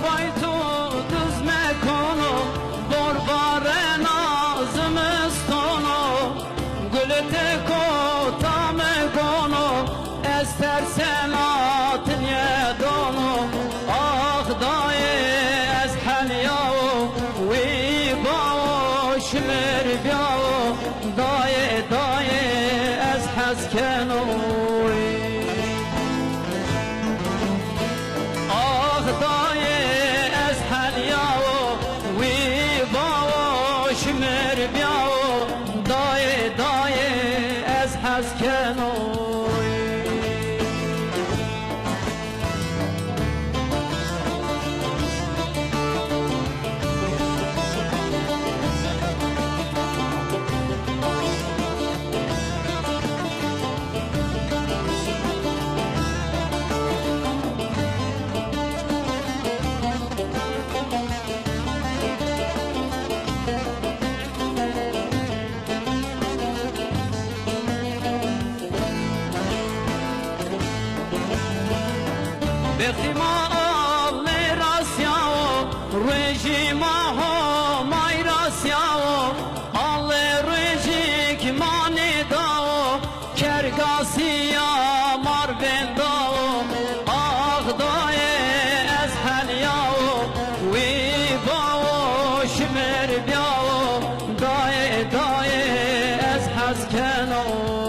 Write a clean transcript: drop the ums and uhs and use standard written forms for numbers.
وای تو دز مکانو باربار نازم استانو گلت کوتا مگانو استر سنات نیدانو آخ دای از حلیاو وی باش مر بیاو دای دای از حسکنو آخ دای از حلیاو وی باش مر بیاو دای دای از حسکنو بخیمال راسیاو رژیم ها مای راسیاو آل رژیک مانی داو کرگاسیا مار بنداو آخ دای از حلیاو وی باو شمر بیاو دای دای از حسکنو